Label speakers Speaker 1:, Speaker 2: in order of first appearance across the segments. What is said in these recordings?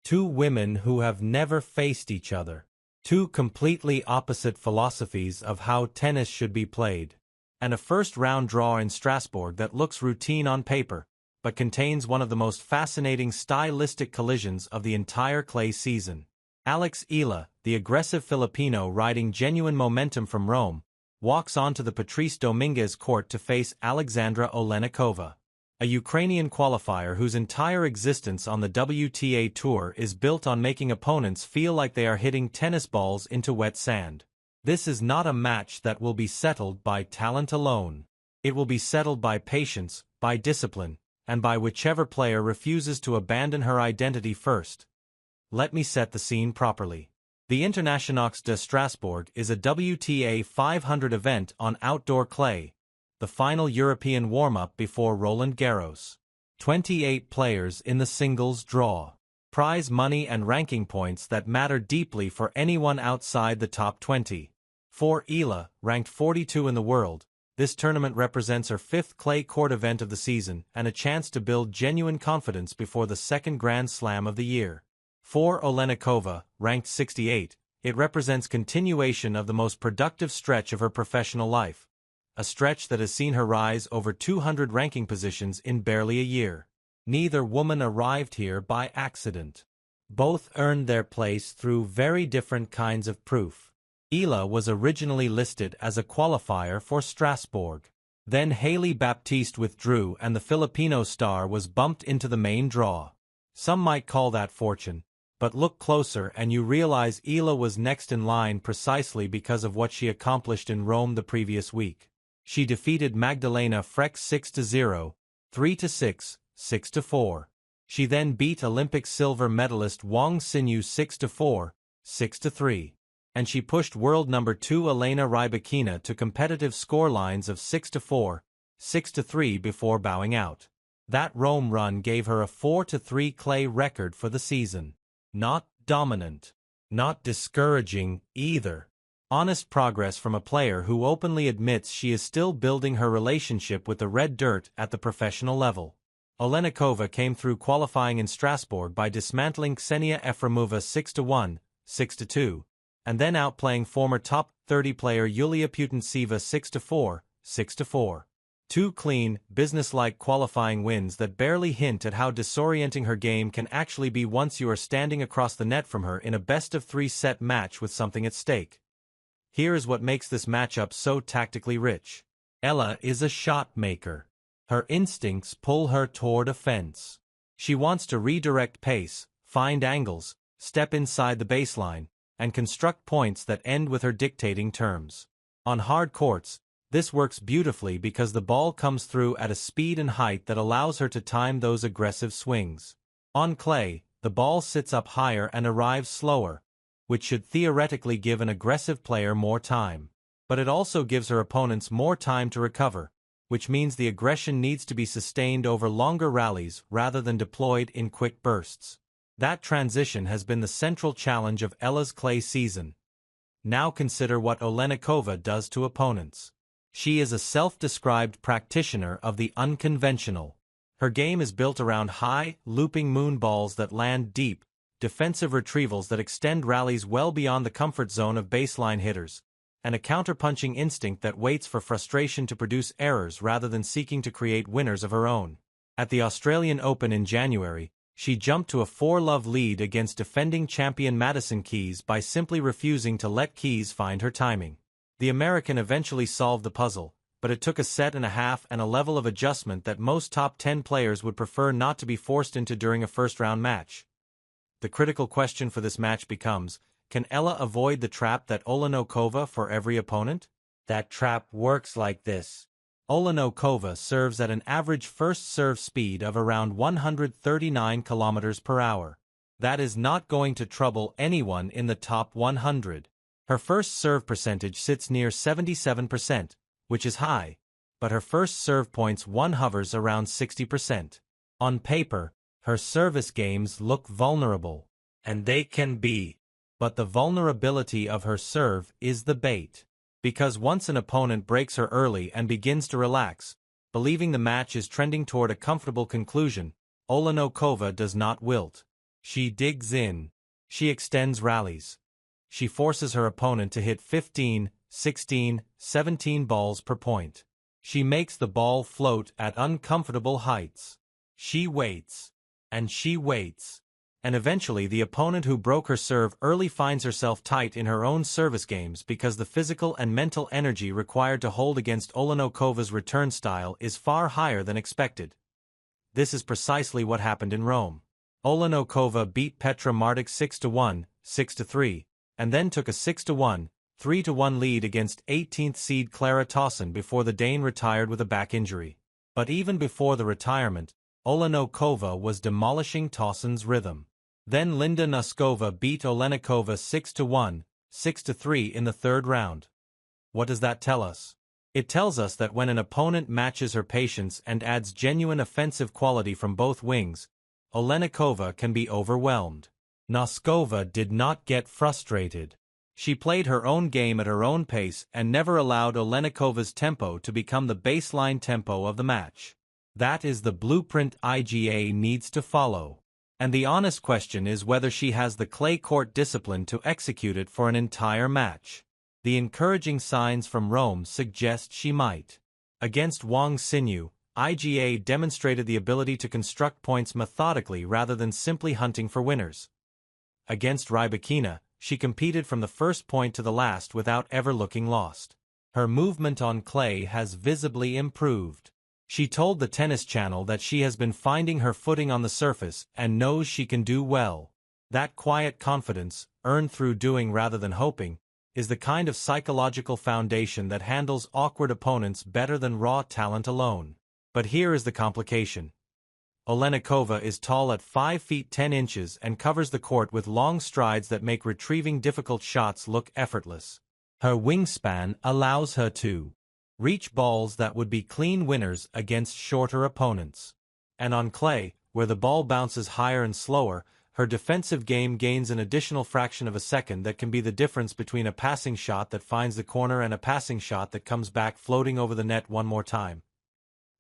Speaker 1: Two women who have never faced each other. Two completely opposite philosophies of how tennis should be played. And a first-round draw in Strasbourg that looks routine on paper, but contains one of the most fascinating stylistic collisions of the entire clay season. Eala, the aggressive Filipino riding genuine momentum from Rome, walks onto the Patrice Dominguez court to face Oleksandra Oliynykova, a Ukrainian qualifier whose entire existence on the WTA Tour is built on making opponents feel like they are hitting tennis balls into wet sand. This is not a match that will be settled by talent alone. It will be settled by patience, by discipline, and by whichever player refuses to abandon her identity first. Let me set the scene properly. The Internationaux de Strasbourg is a WTA 500 event on outdoor clay, the final European warm-up before Roland Garros. 28 players in the singles draw. Prize money and ranking points that matter deeply for anyone outside the top 20. For Eala, ranked 42 in the world, this tournament represents her fifth clay court event of the season and a chance to build genuine confidence before the second Grand Slam of the year. For Oliynykova, ranked 68, it represents continuation of the most productive stretch of her professional life, a stretch that has seen her rise over 200 ranking positions in barely a year. Neither woman arrived here by accident. Both earned their place through very different kinds of proof. Eala was originally listed as a qualifier for Strasbourg. Then Hailey Baptiste withdrew and the Filipino star was bumped into the main draw. Some might call that fortune, but look closer and you realize Eala was next in line precisely because of what she accomplished in Rome the previous week. She defeated Magdalena Frech 6-0, 3-6, 6-4. She then beat Olympic silver medalist Wang Xinyu 6-4, 6-3. And she pushed world number 2 Elena Rybakina to competitive scorelines of 6-4, 6-3 before bowing out. That Rome run gave her a 4-3 clay record for the season. Not dominant. Not discouraging, either. Honest progress from a player who openly admits she is still building her relationship with the red dirt at the professional level. Oliynykova came through qualifying in Strasbourg by dismantling Ksenia Efremova 6-1, 6-2, and then outplaying former top 30 player Yulia Putintseva 6-4, 6-4. Two clean, businesslike qualifying wins that barely hint at how disorienting her game can actually be once you are standing across the net from her in a best-of-3 set match with something at stake. Here is what makes this matchup so tactically rich. Eala is a shot maker. Her instincts pull her toward offense. She wants to redirect pace, find angles, step inside the baseline, and construct points that end with her dictating terms. On hard courts, this works beautifully because the ball comes through at a speed and height that allows her to time those aggressive swings. On clay, the ball sits up higher and arrives slower, which should theoretically give an aggressive player more time. But it also gives her opponents more time to recover, which means the aggression needs to be sustained over longer rallies rather than deployed in quick bursts. That transition has been the central challenge of Eala's clay season. Now consider what Oliynykova does to opponents. She is a self-described practitioner of the unconventional. Her game is built around high, looping moon balls that land deep, defensive retrievals that extend rallies well beyond the comfort zone of baseline hitters, and a counterpunching instinct that waits for frustration to produce errors rather than seeking to create winners of her own. At the Australian Open in January, she jumped to a 4-love lead against defending champion Madison Keys by simply refusing to let Keys find her timing. The American eventually solved the puzzle, but it took a set and a half and a level of adjustment that most top 10 players would prefer not to be forced into during a first-round match. The critical question for this match becomes, can Eala avoid the trap that Oliynykova for every opponent? That trap works like this. Oliynykova serves at an average first serve speed of around 139 km per hour. That is not going to trouble anyone in the top 100. Her first serve percentage sits near 77%, which is high, but her first serve points won hovers around 60%. On paper, her service games look vulnerable, and they can be. But the vulnerability of her serve is the bait. Because once an opponent breaks her early and begins to relax, believing the match is trending toward a comfortable conclusion, Oliynykova does not wilt. She digs in. She extends rallies. She forces her opponent to hit 15, 16, 17 balls per point. She makes the ball float at uncomfortable heights. She waits. And she waits. And eventually the opponent who broke her serve early finds herself tight in her own service games because the physical and mental energy required to hold against Oleynykova's return style is far higher than expected. This is precisely what happened in Rome. Oliynykova beat Petra Martic 6-1, 6-3, and then took a 6-1, 3-1 lead against 18th seed Clara Tauson before the Dane retired with a back injury. But even before the retirement, Oliynykova was demolishing Tauson's rhythm. Then Linda Noskova beat Oleksandra 6-1, 6-3 in the third round. What does that tell us? It tells us that when an opponent matches her patience and adds genuine offensive quality from both wings, Oliynykova can be overwhelmed. Noskova did not get frustrated. She played her own game at her own pace and never allowed Oleynykova's tempo to become the baseline tempo of the match. That is the blueprint IGA needs to follow. And the honest question is whether she has the clay court discipline to execute it for an entire match. The encouraging signs from Rome suggest she might. Against Wang Xinyu, IGA demonstrated the ability to construct points methodically rather than simply hunting for winners. Against Rybakina, she competed from the first point to the last without ever looking lost. Her movement on clay has visibly improved. She told the Tennis Channel that she has been finding her footing on the surface and knows she can do well. That quiet confidence, earned through doing rather than hoping, is the kind of psychological foundation that handles awkward opponents better than raw talent alone. But here is the complication. Oliynykova is tall at 5 feet 10 inches and covers the court with long strides that make retrieving difficult shots look effortless. Her wingspan allows her to reach balls that would be clean winners against shorter opponents. And on clay, where the ball bounces higher and slower, her defensive game gains an additional fraction of a second that can be the difference between a passing shot that finds the corner and a passing shot that comes back floating over the net one more time.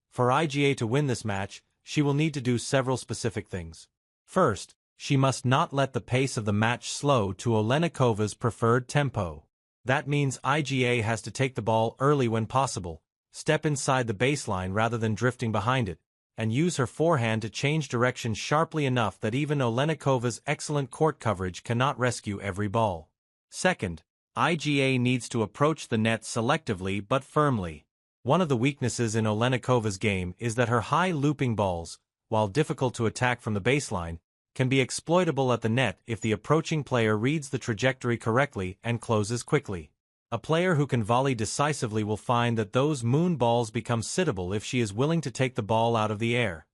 Speaker 1: For IGA to win this match, she will need to do several specific things. First, she must not let the pace of the match slow to Oleynykova's preferred tempo. That means IGA has to take the ball early when possible, step inside the baseline rather than drifting behind it, and use her forehand to change direction sharply enough that even Oleynykova's excellent court coverage cannot rescue every ball. Second, IGA needs to approach the net selectively but firmly. One of the weaknesses in Oleynykova's game is that her high looping balls, while difficult to attack from the baseline, can be exploitable at the net if the approaching player reads the trajectory correctly and closes quickly. A player who can volley decisively will find that those moon balls become sittable if she is willing to take the ball out of the air.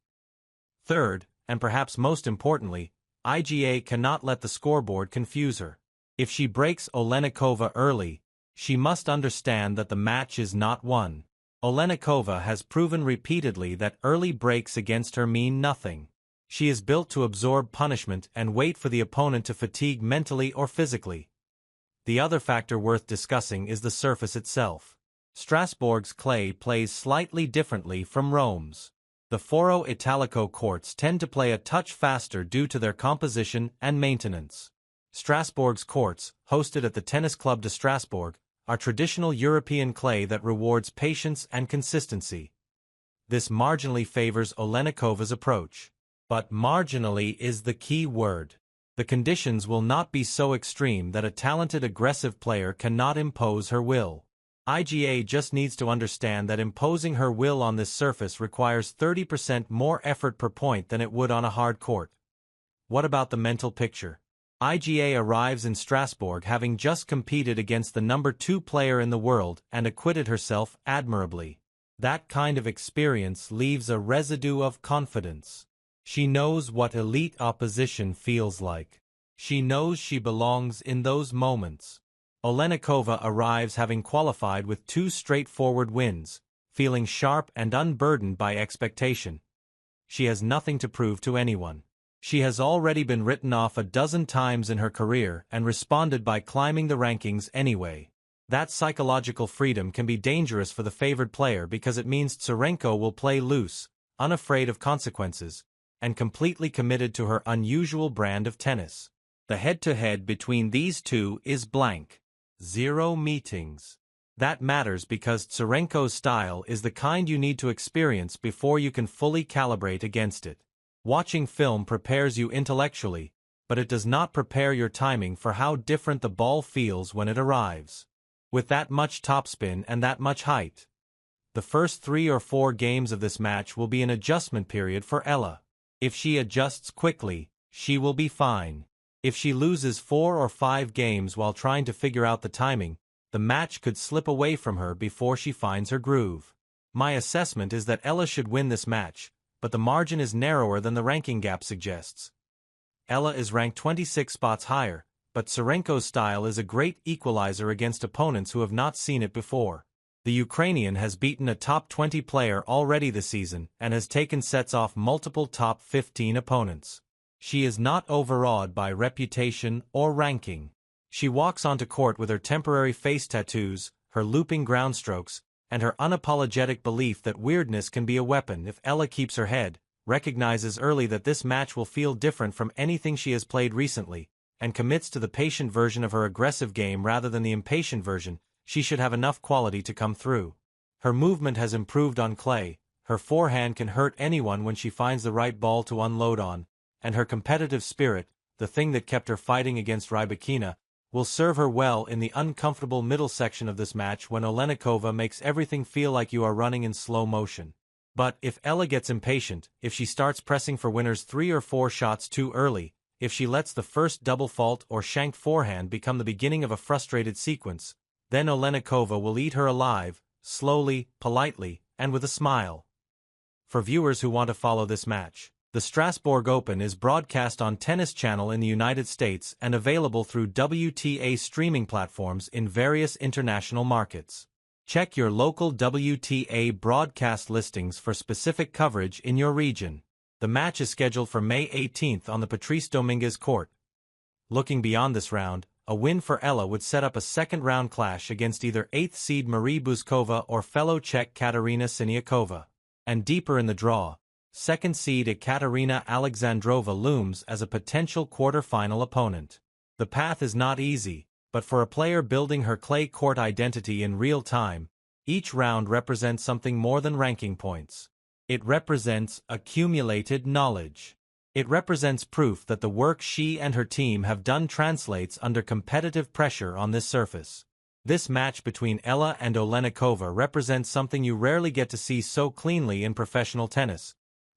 Speaker 1: Third, and perhaps most importantly, IGA cannot let the scoreboard confuse her. If she breaks Oleynikova early, she must understand that the match is not won. Oliynykova has proven repeatedly that early breaks against her mean nothing. She is built to absorb punishment and wait for the opponent to fatigue mentally or physically. The other factor worth discussing is the surface itself. Strasbourg's clay plays slightly differently from Rome's. The Foro Italico courts tend to play a touch faster due to their composition and maintenance. Strasbourg's courts, hosted at the Tennis Club de Strasbourg, are traditional European clay that rewards patience and consistency. This marginally favors Oleynykova's approach. But marginally is the key word. The conditions will not be so extreme that a talented aggressive player cannot impose her will. IGA just needs to understand that imposing her will on this surface requires 30% more effort per point than it would on a hard court. What about the mental picture? IGA arrives in Strasbourg having just competed against the number 2 player in the world and acquitted herself admirably. That kind of experience leaves a residue of confidence. She knows what elite opposition feels like. She knows she belongs in those moments. Oleynikova arrives having qualified with 2 straightforward wins, feeling sharp and unburdened by expectation. She has nothing to prove to anyone. She has already been written off a dozen times in her career and responded by climbing the rankings anyway. That psychological freedom can be dangerous for the favored player because it means Tsurenko will play loose, unafraid of consequences, and completely committed to her unusual brand of tennis. The head-to-head between these two is blank. 0 meetings. That matters because Tsurenko's style is the kind you need to experience before you can fully calibrate against it. Watching film prepares you intellectually, but it does not prepare your timing for how different the ball feels when it arrives. With that much topspin and that much height. The first 3 or 4 games of this match will be an adjustment period for Eala. If she adjusts quickly, she will be fine. If she loses 4 or 5 games while trying to figure out the timing, the match could slip away from her before she finds her groove. My assessment is that Eala should win this match, but the margin is narrower than the ranking gap suggests. Eala is ranked 26 spots higher, but Tsurenko's style is a great equalizer against opponents who have not seen it before. The Ukrainian has beaten a top 20 player already this season and has taken sets off multiple top 15 opponents. She is not overawed by reputation or ranking. She walks onto court with her temporary face tattoos, her looping ground strokes, and her unapologetic belief that weirdness can be a weapon if Eala keeps her head, recognizes early that this match will feel different from anything she has played recently, and commits to the patient version of her aggressive game rather than the impatient version. She should have enough quality to come through. Her movement has improved on clay, her forehand can hurt anyone when she finds the right ball to unload on, and her competitive spirit, the thing that kept her fighting against Rybakina, will serve her well in the uncomfortable middle section of this match when Oliynykova makes everything feel like you are running in slow motion. But if Eala gets impatient, if she starts pressing for winners 3 or 4 shots too early, if she lets the first double fault or shanked forehand become the beginning of a frustrated sequence, then Oliynykova will eat her alive, slowly, politely, and with a smile. For viewers who want to follow this match, the Strasbourg Open is broadcast on Tennis Channel in the United States and available through WTA streaming platforms in various international markets. Check your local WTA broadcast listings for specific coverage in your region. The match is scheduled for May 18th on the Patrice Dominguez court. Looking beyond this round, a win for Eala would set up a second-round clash against either 8th seed Marie Buzkova or fellow Czech Kateřina Siniakova. And deeper in the draw, 2nd seed Ekaterina Alexandrova looms as a potential quarter-final opponent. The path is not easy, but for a player building her clay court identity in real time, each round represents something more than ranking points. It represents accumulated knowledge. It represents proof that the work she and her team have done translates under competitive pressure on this surface. This match between Eala and Oliynykova represents something you rarely get to see so cleanly in professional tennis.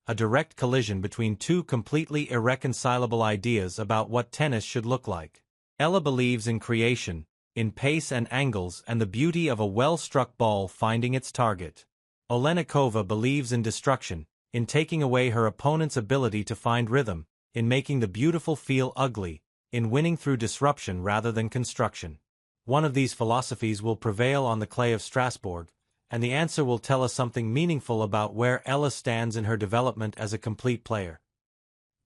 Speaker 1: A direct collision between two completely irreconcilable ideas about what tennis should look like. Eala believes in creation, in pace and angles and the beauty of a well-struck ball finding its target. Oliynykova believes in destruction, in taking away her opponent's ability to find rhythm, in making the beautiful feel ugly, in winning through disruption rather than construction. One of these philosophies will prevail on the clay of Strasbourg, and the answer will tell us something meaningful about where Eala stands in her development as a complete player.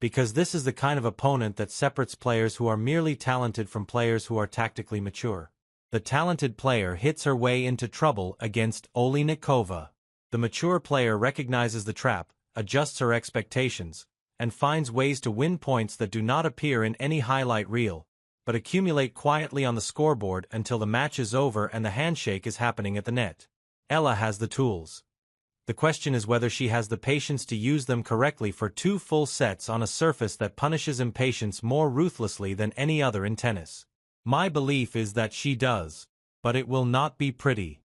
Speaker 1: Because this is the kind of opponent that separates players who are merely talented from players who are tactically mature. The talented player hits her way into trouble against Oliynykova. The mature player recognizes the trap, adjusts her expectations, and finds ways to win points that do not appear in any highlight reel, but accumulate quietly on the scoreboard until the match is over and the handshake is happening at the net. Eala has the tools. The question is whether she has the patience to use them correctly for 2 full sets on a surface that punishes impatience more ruthlessly than any other in tennis. My belief is that she does, but it will not be pretty.